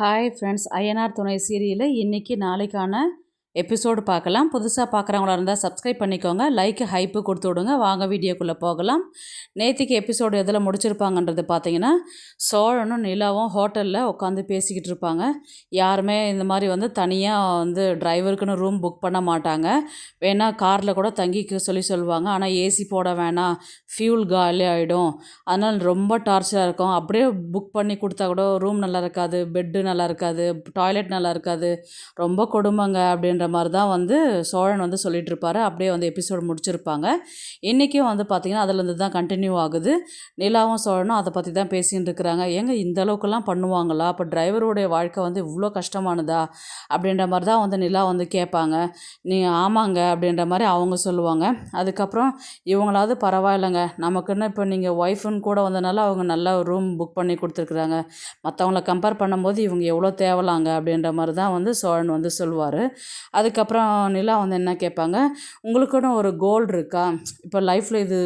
Hi friends, INR துணை சீரியலில் இன்றைக்கி நாளைக்கான எபிசோடு பார்க்கலாம். புதுசாக பார்க்குறவங்களா இருந்தால் சப்ஸ்கிரைப் பண்ணிக்கோங்க, லைக்கு ஹைப்பு கொடுத்து விடுங்க. வாங்க வீடியோக்குள்ளே போகலாம். நேற்றுக்கு எபிசோடு எதில் முடிச்சிருப்பாங்கன்றது பார்த்தீங்கன்னா, சோழனும் நிலாவும் ஹோட்டலில் உட்காந்து பேசிக்கிட்டு இருப்பாங்க. யாருமே இந்த மாதிரி தனியாக டிரைவருக்குன்னு ரூம் புக் பண்ண மாட்டாங்க. வேணால் காரில் கூட தங்கிக்க சொல்லுவாங்க. ஆனால் ஏசி போட வேணாம், ஃபியூல் காலி ஆகிடும், அதனால் ரொம்ப டார்ச்சராக இருக்கும். அப்படியே புக் பண்ணி கொடுத்தா கூட ரூம் நல்லா இருக்காது, பெட்டு நல்லா இருக்காது, டாய்லெட் நல்லா இருக்காது, ரொம்ப கொடுமைங்க அப்படின்ற மாதிரி தான் சோழன் சொல்லிட்டு இருப்பாரு. அப்படியே எபிசோடு முடிச்சிருப்பாங்க. இன்றைக்கும் பார்த்திங்கன்னா அதுலேருந்து தான் கண்டினியூ ஆகுது. நிலாவும் சோழனும் அதை பற்றி தான் பேசின்னு இருக்கிறாங்க. ஏங்க இந்த அளவுக்குலாம் பண்ணுவாங்களா? அப்போ டிரைவருடைய வாழ்க்கை இவ்வளோ கஷ்டமானதா அப்படின்ற மாதிரி தான் நிலா கேட்பாங்க. நீ ஆமாங்க அப்படின்ற மாதிரி அவங்க சொல்லுவாங்க. அதுக்கப்புறம் இவங்களாவது பரவாயில்லைங்க, நமக்குன்னு இப்போ நீங்கள் ஒய்ஃபுன்னு கூட வந்தனால அவங்க நல்லா ரூம் புக் பண்ணி கொடுத்துருக்குறாங்க, மற்றவங்கள கம்பேர் பண்ணும்போது இவங்க எவ்வளோ தேவலாங்க அப்படின்ற மாதிரி தான் சோழன் சொல்லுவார். அதுக்கப்புறம் நிலா என்ன கேட்பாங்க, உங்களுக்குன்னு ஒரு கோல் இருக்கா? இப்போ லைஃப்பில் இது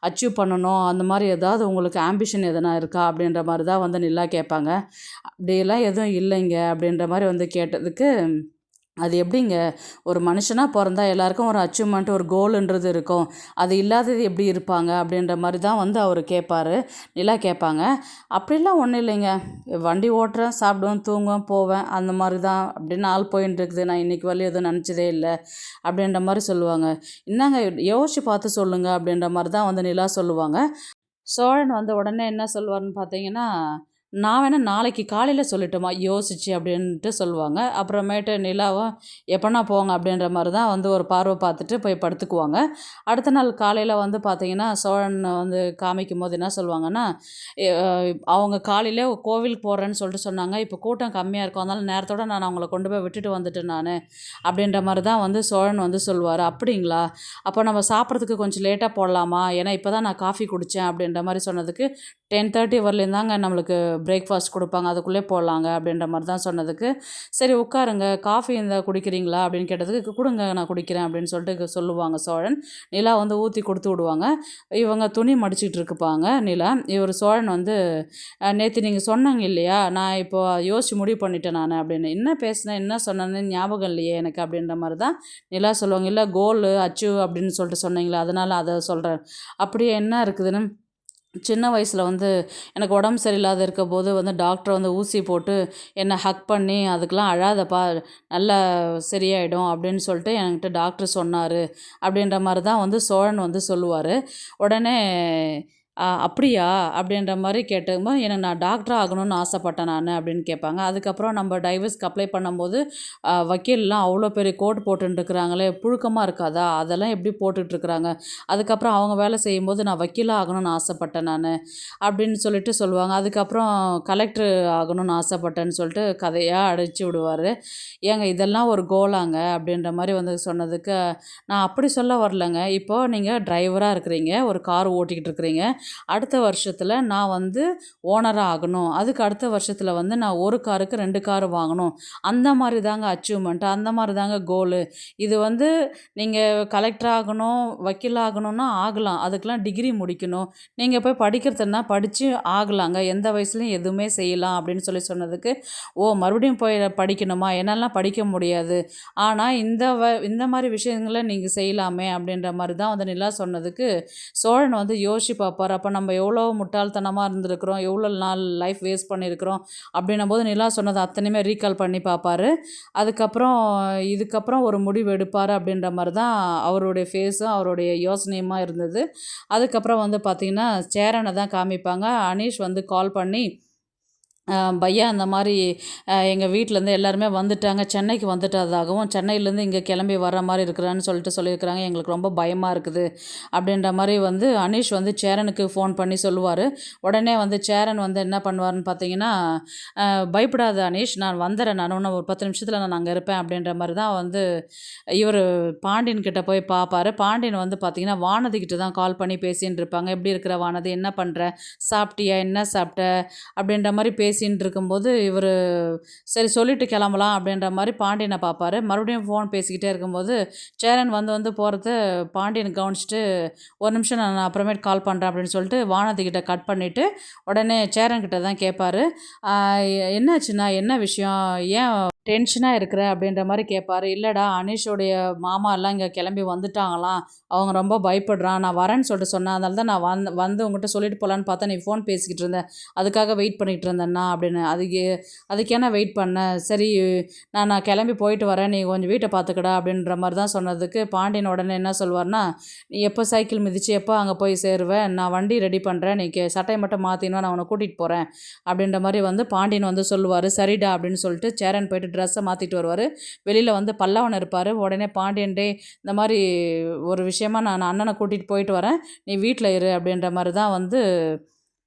அச்சீவ் பண்ணணும், அந்த மாதிரி ஏதாவது உங்களுக்கு ஆம்பிஷன் எதனா இருக்கா அப்படின்ற மாதிரி தான் நிலா கேட்பாங்க. அப்படியெல்லாம் எதுவும் இல்லைங்க அப்படின்ற மாதிரி கேட்டதுக்கு, அது எப்படிங்க, ஒரு மனுஷனாக பிறந்தா எல்லாருக்கும் ஒரு அச்சீவ்மெண்ட், ஒரு கோலுன்றது இருக்கும், அது இல்லாதது எப்படி இருப்பாங்க அப்படின்ற மாதிரி தான் அவர் கேட்பார். நிலா கேட்பாங்க. அப்படிலாம் ஒன்றும் இல்லைங்க, வண்டி ஓட்டுறேன், சாப்பிடுவேன், தூங்குவேன், போவேன், அந்த மாதிரி தான் அப்படின்னு ஆள் போயின்னு இருக்குது, நான் இன்றைக்கி வரலையும் எதுவும் நினச்சதே இல்லை அப்படின்ற மாதிரி சொல்லுவாங்க. என்னங்க யோசிச்சு பார்த்து சொல்லுங்கள் அப்படின்ற மாதிரி தான் நிலா சொல்லுவாங்க. சோழன் உடனே என்ன சொல்லுவார்னு பார்த்தீங்கன்னா, நான் வேணால் நாளைக்கு காலையில் சொல்லட்டுமா யோசிச்சு அப்படின்ட்டு சொல்லுவாங்க. அப்புறமேட்டு நிலாவும் எப்போனா போங்க அப்படின்ற மாதிரி தான் ஒரு பார்வை பார்த்துட்டு போய் படுத்துக்குவாங்க. அடுத்த நாள் காலையில் பார்த்தீங்கன்னா சோழன் காமிக்கும் போது என்ன சொல்லுவாங்கன்னா, அவங்க காலையிலே கோவிலுக்கு போகிறேன்னு சொல்லிட்டு சொன்னாங்க, இப்போ கூட்டம் கம்மியாக இருக்கும், அதனால் நேரத்தோடு நான் அவங்கள கொண்டு போய் விட்டுட்டு வந்துட்டேன் நான் அப்படின்ற மாதிரி தான் சோழன் சொல்லுவார். அப்படிங்களா, அப்போ நம்ம சாப்பிட்றதுக்கு கொஞ்சம் லேட்டாக போடலாமா, ஏன்னா இப்போ தான் நான் காஃபி குடித்தேன் அப்படின்ற மாதிரி சொன்னதுக்கு, 10:30 வரலேயும் தாங்க நம்மளுக்கு பிரேக்ஃபாஸ்ட் கொடுப்பாங்க, அதுக்குள்ளே போடலாங்க அப்படின்ற மாதிரி தான் சொன்னதுக்கு, சரி உட்காருங்க, காஃபி குடிக்கிறீங்களா அப்படின்னு கேட்டதுக்கு, கொடுங்க நான் குடிக்கிறேன் அப்படின்னு சொல்லிட்டு சொல்லுவாங்க சோழன். நிலா ஊற்றி கொடுத்து விடுவாங்க. இவங்க துணி மடிச்சிட்டு இருக்குப்பாங்க நிலா. இவர் சோழன் நேற்று நீங்கள் சொன்னாங்க இல்லையா, நான் இப்போ யோசிச்சு முடிவு பண்ணிட்டேன் நான் அப்படின்னு, என்ன பேசினேன் என்ன சொன்னேன்னு ஞாபகம் இல்லையே எனக்கு அப்படின்ற மாதிரி தான் நிலா சொல்லுவாங்க. இல்லை கோல் அச்சீவ் அப்படின்னு சொல்லிட்டு சொன்னீங்களா, அதனால் அதை சொல்கிறேன். அப்படியே என்ன இருக்குதுன்னு, சின்ன வயசில் எனக்கு உடம்பு சரியில்லாத இருக்க போது டாக்டர் ஊசி போட்டு என்னை ஹக் பண்ணி, அதுக்கெலாம் அழாதப்பா நல்லா சரியாயிடும் அப்படின்னு சொல்லிட்டு என்கிட்ட டாக்டர் சொன்னார் அப்படின்ற மாதிரி தான் சோழன் சொல்லுவார். உடனே அப்படியா அப்படின்ற மாதிரி கேட்டதும்போது, எனக்கு நான் டாக்டர் ஆகணும்னு ஆசைப்பட்டேன் நான் அப்படின்னு கேட்பாங்க. அதுக்கப்புறம் நம்ம டைவர்ஸ்க்கு அப்ளை பண்ணும்போது வக்கீல்லாம் அவ்வளோ பெரிய கோட் போட்டுருக்குறாங்களே, புழுக்கமாக இருக்காதா, அதெல்லாம் எப்படி போட்டுட்ருக்குறாங்க, அதுக்கப்புறம் அவங்க வேலை செய்யும்போது நான் வக்கீலாக ஆகணும்னு ஆசைப்பட்டேன் நான் அப்படின்னு சொல்லிட்டு சொல்லுவாங்க. அதுக்கப்புறம் கலெக்டர் ஆகணும்னு ஆசைப்பட்டேன்னு சொல்லிட்டு கதையாக அடைச்சி விடுவார். ஏங்க இதெல்லாம் ஒரு கோலாங்க அப்படின்ற மாதிரி சொன்னதுக்கு, நான் அப்படி சொல்ல வரலங்க, இப்போது நீங்கள் டிரைவராக இருக்கிறீங்க, ஒரு கார் ஓட்டிக்கிட்டு இருக்கிறீங்க, அடுத்த வருஷத்தில் நான் ஓனராக ஆகணும், அதுக்கு அடுத்த வருஷத்தில் நான் ஒரு காருக்கு 2 கார் வாங்கணும், அந்த மாதிரி தாங்க அச்சீவ்மெண்ட், அந்த மாதிரி தாங்க கோலு. இது நீங்கள் கலெக்டர் ஆகணும், வக்கீல் ஆகணும்னா ஆகலாம், அதுக்கெலாம் டிகிரி முடிக்கணும், நீங்கள் போய் படிக்கிறதுனா படித்து ஆகலாங்க, எந்த வயசுலையும் எதுவுமே செய்யலாம் அப்படின்னு சொன்னதுக்கு, ஓ மறுபடியும் போய் படிக்கணுமா, என்னெல்லாம் படிக்க முடியாது, ஆனால் இந்த மாதிரி விஷயங்களை நீங்கள் செய்யலாமே அப்படின்ற மாதிரி தான் நிலா சொன்னதுக்கு, சோழன் யோசிச்சு பார்ப்பார். அப்போ நம்ம எவ்வளோ முட்டாள்தனமாக இருந்திருக்கிறோம், எவ்வளோ நாள் லைஃப் வேஸ்ட் பண்ணியிருக்கிறோம் அப்படின்னும் போது நிலா சொன்னது அத்தனையுமே ரீகால் பண்ணி பார்ப்பார். இதுக்கப்புறம் ஒரு முடிவு எடுப்பார் அப்படின்ற மாதிரி தான் அவருடைய ஃபேஸும் அவருடைய யோசனையுமா இருந்தது. அதுக்கப்புறம் பார்த்திங்கன்னா சேரனை தான் காமிப்பாங்க. அனீஷ் கால் பண்ணி, பையா இந்த மாதிரி எங்கள் வீட்டிலேருந்து எல்லாருமே வந்துட்டாங்க, சென்னைக்கு வந்துட்டதாகவும், சென்னையிலேருந்து இங்கே கிளம்பி வர மாதிரி இருக்கிறான்னு சொல்லியிருக்கிறாங்க, எங்களுக்கு ரொம்ப பயமாக இருக்குது அப்படின்ற மாதிரி அனீஷ் சேரனுக்கு ஃபோன் பண்ணி சொல்லுவார். உடனே சேரன் என்ன பண்ணுவார்னு பார்த்தீங்கன்னா, பயப்படாத அனீஷ், நான் வந்துடுறேன், நான் இன்னும் ஒரு 10 நிமிஷத்தில் நான் அங்கே இருப்பேன் அப்படின்ற மாதிரி தான் இவர் பாண்டியன் கிட்ட போய் பார்ப்பார். பாண்டியன் பார்த்தீங்கன்னா வானதிக்கிட்ட தான் கால் பண்ணி பேசின்னு இருப்பாங்க. எப்படி இருக்கிற வானதி, என்ன பண்ணுற, சாப்பிட்டியா, என்ன சாப்பிட்ட அப்படின்ற மாதிரி பேசின்னு பேசின்னு இருக்கும்போது இவர் சரி சொல்லிட்டு கிளம்பலாம் அப்படின்ற மாதிரி பாண்டியனை பார்ப்பாரு. மறுபடியும் ஃபோன் பேசிக்கிட்டே இருக்கும்போது சேரன் வந்து போகிறத பாண்டியன் கவனிச்சுட்டு ஒரு நிமிஷம் நான் அப்புறமேட்டு கால் பண்ணுறேன் அப்படின்னு சொல்லிட்டு வானதி கிட்ட கட் பண்ணிவிட்டு உடனே சேரன் கிட்ட தான் கேட்பாரு. என்னாச்சுண்ணா, என்ன விஷயம், ஏன் டென்ஷனாக இருக்கிற அப்படின்ற மாதிரி கேட்பாரு. இல்லைடா, அனீஷோடைய மாமா எல்லாம் இங்கே கிளம்பி வந்துட்டாங்களாம், அவங்க ரொம்ப பயப்படுறான், நான் வரேன்னு சொல்லிட்டு சொன்னேன், அதனால தான் நான் வந்து உங்கள்கிட்ட சொல்லிட்டு போகலான்னு பார்த்தா நீ ஃபோன் பேசிக்கிட்டு இருந்தேன், அதுக்காக வெயிட் பண்ணிக்கிட்டு இருந்தேன்னா அப்படின்னு. அதுக்கேனா வெயிட் பண்ணேன், சரி நான் கிளம்பி போயிட்டு வரேன், நீ கொஞ்சம் வீட்டை பார்த்துக்கடா அப்படின்ற மாதிரி தான் சொன்னதுக்கு பாண்டியன் உடனே என்ன சொல்வார்னா, நீ எப்போ சைக்கிள் மிதித்து எப்போ அங்கே போய் சேருவேன், நான் வண்டி ரெடி பண்ணுறேன், நீ சட்டையை மட்டும் மாற்றினா நான் உன்னை கூட்டிகிட்டு போகிறேன் அப்படின்ற மாதிரி வந்து பாண்டியன் வந்து சொல்லுவார். சரிடா அப்படின்னு சொல்லிட்டு சேரன் போயிட்டு ட்ரெஸ்ஸை மாற்றிட்டு வருவார். வெளியில் வந்து பல்லவன் இருப்பார். உடனே பாண்டியன், டே இந்த மாதிரி ஒரு விஷயமா நான் அண்ணனை கூட்டிகிட்டு போயிட்டு வரேன், நீ வீட்டில் இரு அப்படின்ற மாதிரி தான் வந்து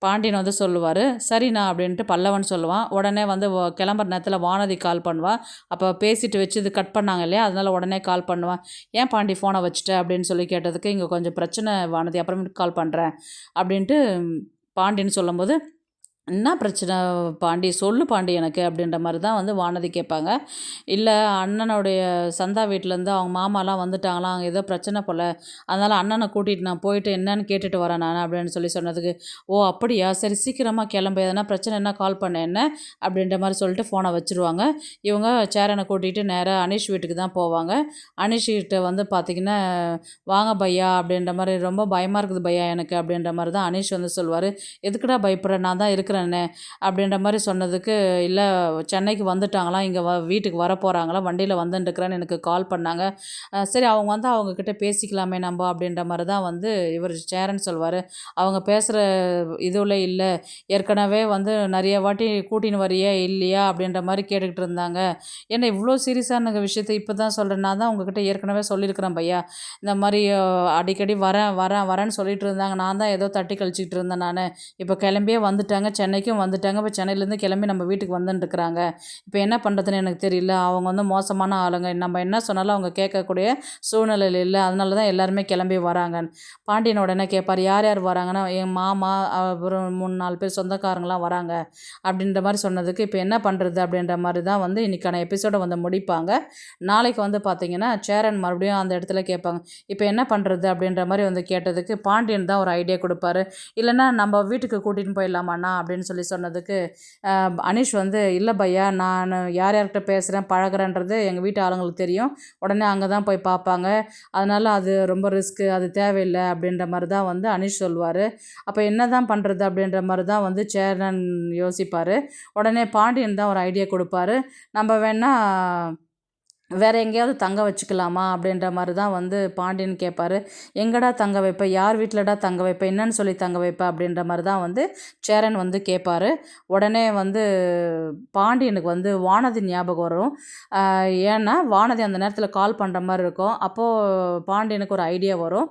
பாண்டியன் வந்து சொல்லுவார். சரிண்ணா அப்படின்ட்டு பல்லவன் சொல்லுவான். உடனே வந்து கிளம்புற நேரத்தில் வானதி கால் பண்ணுவான். அப்போ பேசிட்டு வச்சு இது கட் பண்ணாங்க இல்லையா, அதனால் உடனே கால் பண்ணுவான். ஏன் பாண்டி ஃபோனை வச்சுட்ட அப்படின்னு சொல்லி கேட்டதுக்கு, இங்கே கொஞ்சம் பிரச்சனை வானதி, அப்புறமேட்டு கால் பண்ணுறேன் அப்படின்ட்டு பாண்டியன் சொல்லும்போது, என்ன பிரச்சனை பாண்டி, சொல்லு பாண்டி எனக்கு அப்படின்ற மாதிரி தான் வந்து வானதி கேட்பாங்க. இல்லை, அண்ணனுடைய சந்தா வீட்டிலேருந்து அவங்க மாமாலாம் வந்துட்டாங்களாம், அங்கே ஏதோ பிரச்சனை போல், அதனால் அண்ணனை கூட்டிகிட்டு நான் போயிட்டு என்னன்னு கேட்டுட்டு வரேன் நான் அப்படின்னு சொல்லி சொன்னதுக்கு, ஓ அப்படியா, சரி சீக்கிரமாக கிளம்பு, எதனா பிரச்சனை என்ன கால் பண்ண என்ன அப்படின்ற மாதிரி சொல்லிட்டு ஃபோனை வச்சுருவாங்க. இவங்க சேரனை கூட்டிகிட்டு நேராக அனீஷ் வீட்டுக்கு தான் போவாங்க. அனீஷ் கிட்ட வந்து பார்த்திங்கன்னா, வாங்க பையா அப்படின்ற மாதிரி, ரொம்ப பயமாக இருக்குது பையா எனக்கு அப்படின்ற மாதிரி தான் அனீஷ் வந்து சொல்லுவார். எதுக்குடா பயப்படுற, நான் தான் இருக்கிறேன் அப்படின்ற மாதிரி சொன்னதுக்கு, இல்லை சென்னைக்கு வந்துட்டாங்களாம், இங்கே வீட்டுக்கு வர போகிறாங்களாம், வண்டியில் வந்துட்டுருக்குறேன்னு எனக்கு கால் பண்ணாங்க, சரி அவங்க வந்து அவங்கக்கிட்ட பேசிக்கலாமே நம்ம அப்படின்ற மாதிரி தான் வந்து இவர் சேரன் சொல்வார். அவங்க பேசுகிற இதுவில் இல்லை, ஏற்கனவே வந்து நிறைய வாட்டி கூட்டின்னு வரியா இல்லையா அப்படின்ற மாதிரி கேட்டுக்கிட்டு இருந்தாங்க, ஏன்னா இவ்வளோ சீரியஸான விஷயத்தை இப்போ தான் சொல்கிறேன், நான் தான் உங்ககிட்ட ஏற்கனவே சொல்லியிருக்கிறேன் பையா, இந்த மாதிரி அடிக்கடி வரேன்னு சொல்லிட்டு இருந்தாங்க, நான் தான் ஏதோ தட்டி கழிச்சிக்கிட்டு இருந்தேன், நான் இப்போ கிளம்பியே வந்துட்டாங்க, சென்னைக்கும் வந்துட்டாங்க, இப்போ சென்னையிலேருந்து கிளம்பி நம்ம வீட்டுக்கு வந்துட்டுருக்குறாங்க, இப்போ என்ன பண்ணுறதுன்னு எனக்கு தெரியல, அவங்க வந்து மோசமான ஆளுங்க, நம்ம என்ன சொன்னாலும் அவங்க கேட்கக்கூடிய சூழ்நிலையில் இல்லை, அதனால தான் எல்லாருமே கிளம்பி வராங்க. பாண்டியன் உடனே கேட்பார், யார் யார் வராங்கன்னா, என் மாமா அப்புறம் 3-4 பேர் சொந்தக்காரங்களாம் வராங்க அப்படின்ற மாதிரி சொன்னதுக்கு, இப்போ என்ன பண்ணுறது அப்படின்ற மாதிரி தான் வந்து இன்றைக்கான எபிசோடை வந்து முடிப்பாங்க. நாளைக்கு வந்து பார்த்திங்கன்னா சேரன் மறுபடியும் அந்த இடத்துல கேட்பாங்க, இப்போ என்ன பண்ணுறது அப்படின்ற மாதிரி வந்து கேட்டதுக்கு பாண்டியன் தான் ஒரு ஐடியா கொடுப்பாரு. இல்லைன்னா நம்ம வீட்டுக்கு கூட்டிகிட்டு போயிடலாமாண்ணா அப்படின்னு சொல்லி சொன்னதுக்கு, அனீஷ் வந்து, இல்லை பையா, நான் யார் யார்கிட்ட பேசுகிறேன் பழகிறேன்றது எங்கள் வீட்டு ஆளுங்களுக்கு தெரியும், உடனே அங்கே தான் போய் பார்ப்பாங்க, அதனால் அது ரொம்ப ரிஸ்க்கு, அது தேவையில்லை அப்படின்ற மாதிரி தான் வந்து அனீஷ் சொல்வார். அப்போ என்ன தான் பண்ணுறது அப்படின்ற மாதிரி தான் வந்து சேரன் யோசிப்பார். உடனே பாண்டியன் தான் ஒரு ஐடியா கொடுப்பாரு, நம்ம வேணால் வேறு எங்கேயாவது தங்க வச்சுக்கலாமா அப்படின்ற மாதிரி தான் வந்து பாண்டியன் கேட்பார். எங்கடா தங்க வைப்ப, யார் வீட்டிலடா தங்க வைப்ப, என்னன்னு சொல்லி தங்க வைப்ப அப்படின்ற மாதிரி தான் வந்து சேரன் வந்து கேட்பார். உடனே வந்து பாண்டியனுக்கு வந்து வானதி ஞாபகம் வரும். ஏன்னா வானதி அந்த நேரத்தில் கால் பண்ணுற மாதிரி இருக்கும். அப்போது பாண்டியனுக்கு ஒரு ஐடியா வரும்.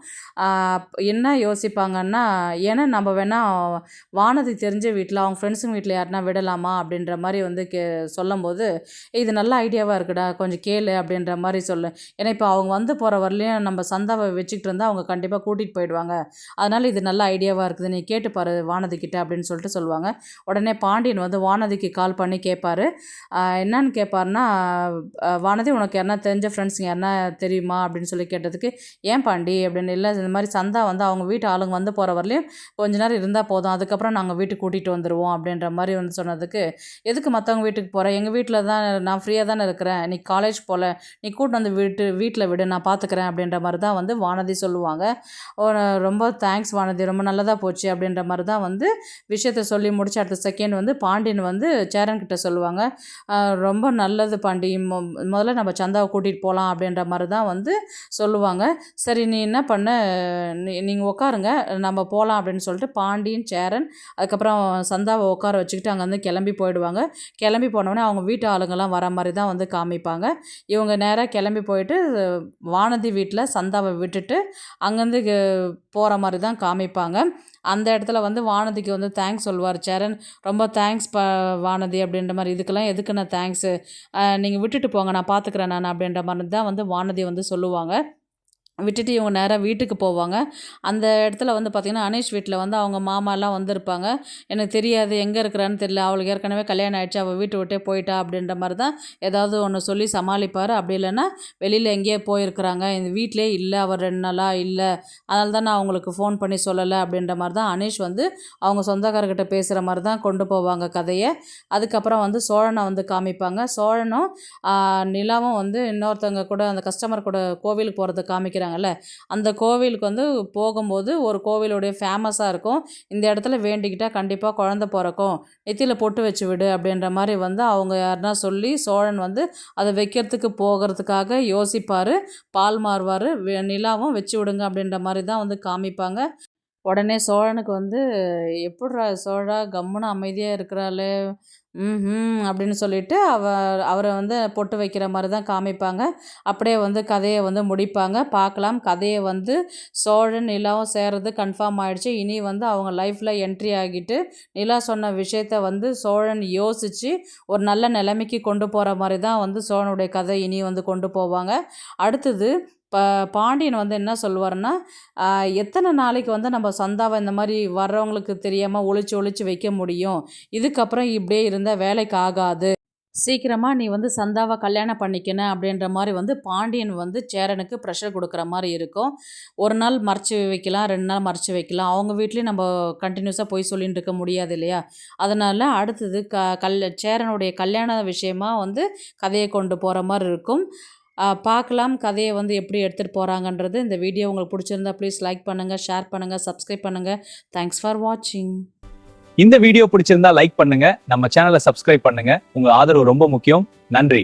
என்ன யோசிப்பாங்கன்னா, ஏன்னா நம்ம வேணால் வானதி தெரிஞ்ச வீட்டில் அவங்க ஃப்ரெண்ட்ஸுங்க வீட்டில் யாருனா விடலாமா அப்படின்ற மாதிரி வந்து சொல்லும்போது, இது நல்ல ஐடியாவாக இருக்குடா, கொஞ்சம் கேளு அப்படின்ற மாதிரி சொல்லு, ஏன்னா இப்போ அவங்க வந்து போகிற வரலையும் நம்ம சந்தாவை வச்சுக்கிட்டு இருந்தால் அவங்க கண்டிப்பாக கூட்டிகிட்டு போயிடுவாங்க, அதனால் இது நல்ல ஐடியாவாக இருக்குது, நீ கேட்டுப்பாரு வானதி கிட்ட அப்படின்னு சொல்லிட்டு சொல்லுவாங்க. உடனே பாண்டியன் வந்து வானதிக்கு கால் பண்ணி கேட்பாரு. என்னன்னு கேட்பாருன்னா, வானதி உனக்கு யாருனா தெரிஞ்ச ஃப்ரெண்ட்ஸுங்க யாருனா தெரியுமா அப்படின்னு சொல்லி கேட்டதுக்கு, ஏன் பாண்டி அப்படின்னு, இல்லை இந்த மாதிரி சந்தா வந்து அவங்க வீட்டு ஆளுங்க வந்து போகிற வரலையும் கொஞ்ச நேரம் இருந்தால் போதும், அதுக்கப்புறம் நாங்கள் வீட்டுக்கு கூட்டிகிட்டு வந்துடுவோம் அப்படின்ற மாதிரி வந்து சொன்னதுக்கு, எதுக்கு மற்றவங்க வீட்டுக்கு போகிறேன், எங்கள் வீட்டில் தான் நான் ஃப்ரீயாக தானே இருக்கிறேன், நீ காலேஜ் போல், நீ கூட்டு வந்து வீட்டில் விடு, நான் பார்த்துக்கிறேன் அப்படின்ற மாதிரி தான் வந்து வானதி சொல்லுவாங்க. ரொம்ப தேங்க்ஸ் வானதி, ரொம்ப நல்லதாக போச்சு அப்படின்ற மாதிரி தான் வந்து விஷயத்தை சொல்லி முடிச்ச அடுத்த செகண்ட் வந்து பாண்டியன் வந்து சேரன்கிட்ட சொல்லுவாங்க, ரொம்ப நல்லது பாண்டி, முதல்ல நம்ம சந்தாவை கூட்டிகிட்டு போகலாம் அப்படின்ற மாதிரி தான் வந்து சொல்லுவாங்க. சரி நீ என்ன பண்ண, நீங்கள் உட்காருங்க நம்ம போகலாம் அப்படின்னு சொல்லிட்டு பாண்டியன் சேரன் அதுக்கப்புறம் சந்தாவை உட்கார வச்சுக்கிட்டு அங்கேருந்து கிளம்பி போயிடுவாங்க. கிளம்பி போனோடனே அவங்க வீட்டு ஆளுங்கள்லாம் வர மாதிரி தான் வந்து காமிப்பாங்க. இவங்க நேராக கிளம்பி போயிட்டு வானதி வீட்டில் சந்தாவை விட்டுட்டு அங்கேருந்து போகிற மாதிரி தான் காமிப்பாங்க. அந்த இடத்துல வந்து வானதிக்கு வந்து தேங்க்ஸ் சொல்லுவார் சேரன், ரொம்ப தேங்க்ஸ் வானதி அப்படின்ற மாதிரி, இதுக்கெல்லாம் எதுக்கு நான் தேங்க்ஸு, நீங்கள் விட்டுட்டு போங்க நான் பார்த்துக்கிறேன் நான் அப்படின்ற மாதிரி தான் வந்து வானதி வந்து சொல்லுவாங்க. விட்டுட்டு இவங்க நேராக வீட்டுக்கு போவாங்க. அந்த இடத்துல வந்து பார்த்திங்கன்னா, அனீஷ் வீட்டில் வந்து அவங்க மாமாலாம் வந்திருப்பாங்க. எனக்கு தெரியாது, எங்கே இருக்கிறான்னு தெரியல, அவளுக்கு ஏற்கனவே கல்யாணம் ஆயிடுச்சு, அவள் வீட்டை விட்டே போயிட்டா அப்படின்ற மாதிரி தான் ஏதாவது ஒன்று சொல்லி சமாளிப்பார். அப்படி இல்லைன்னா வெளியில் எங்கேயோ போயிருக்கிறாங்க, இந்த வீட்டிலே இல்லை, அவர் 2 நாளாக இல்லை, அதனால தான் நான் அவங்களுக்கு ஃபோன் பண்ணி சொல்லலை அப்படின்ற மாதிரி தான் அனீஷ் வந்து அவங்க சொந்தக்காரர்கிட்ட பேசுகிற மாதிரி தான் கொண்டு போவாங்க கதையை. அதுக்கப்புறம் வந்து சோழனை வந்து காமிப்பாங்க. சோழனும் நிலாவும் வந்து இன்னொருத்தவங்க கூட அந்த கஸ்டமர் கூட கோவிலுக்கு போகிறத காமிக்கிறாங்கல்ல, அந்த கோவிலுக்கு வந்து போகும்போது ஒரு கோவிலுடைய ஃபேமஸாக இருக்கும், இந்த இடத்துல வேண்டிக்கிட்டா கண்டிப்பாக குழந்த பிறக்கும், நெத்தியில் பொட்டு வச்சு விடு அப்படின்ற மாதிரி வந்து அவங்க யாருன்னா சொல்லி சோழன் வந்து அதை வைக்கிறதுக்கு போகிறதுக்காக யோசிப்பார், பால் மாறுவார். நிலாவும் வச்சு விடுங்க அப்படின்ற மாதிரி தான் வந்து காமிப்பாங்க. உடனே சோழனுக்கு வந்து எப்புட்றா சோழா கம்முன்னு அமைதியாக இருக்கிறாளே, அப்படின்னு சொல்லிட்டு அவரை வந்து பொட்டு வைக்கிற மாதிரி தான் காமிப்பாங்க. அப்படியே வந்து கதையை வந்து முடிப்பாங்க. பார்க்கலாம், கதையை வந்து சோழன் நிலாவும் சேர்றது கன்ஃபார்ம் ஆயிடுச்சு. இனி வந்து அவங்க லைஃப்பில் என்ட்ரி ஆகிட்டு நிலா சொன்ன விஷயத்த வந்து சோழன் யோசித்து ஒரு நல்ல நிலைமைக்கு கொண்டு போகிற மாதிரி தான் வந்து சோழனுடைய கதை இனி வந்து கொண்டு போவாங்க. அடுத்தது பாண்டியன் வந்து என்ன சொல்லுவாருன்னா, எத்தனை நாளைக்கு வந்து நம்ம சந்தாவை இந்த மாதிரி வர்றவங்களுக்கு தெரியாமல் ஒளிச்சு ஒளிச்சு வைக்க முடியும், இதுக்கப்புறம் இப்படியே இருந்தால் வேலைக்கு ஆகாது, சீக்கிரமாக நீ வந்து சந்தாவை கல்யாணம் பண்ணிக்கணும் அப்படின்ற மாதிரி வந்து பாண்டியன் வந்து சேரனுக்கு ப்ரெஷர் கொடுக்குற மாதிரி இருக்கும். ஒரு நாள் மறைச்சி வைக்கலாம், 2 நாள் மறைச்சி வைக்கலாம், அவங்க வீட்லேயும் நம்ம கண்டினியூஸாக போய் சொல்லிட்டு இருக்க முடியாது இல்லையா. அதனால் அடுத்தது சேரனுடைய கல்யாண விஷயமா வந்து கதையை கொண்டு போகிற மாதிரி இருக்கும். பார்க்கலாம் கதையை வந்து எப்படி எடுத்துகிட்டு போகிறாங்கன்றது. இந்த வீடியோ உங்களுக்கு பிடிச்சிருந்தா ப்ளீஸ் லைக் பண்ணுங்கள், ஷேர் பண்ணுங்கள், சப்ஸ்கிரைப் பண்ணுங்கள். தேங்க்ஸ் ஃபார் வாட்சிங். இந்த வீடியோ பிடிச்சிருந்தா லைக் பண்ணுங்க, நம்ம சேனலை சப்ஸ்கிரைப் பண்ணுங்க. உங்க ஆதரவு ரொம்ப முக்கியம். நன்றி.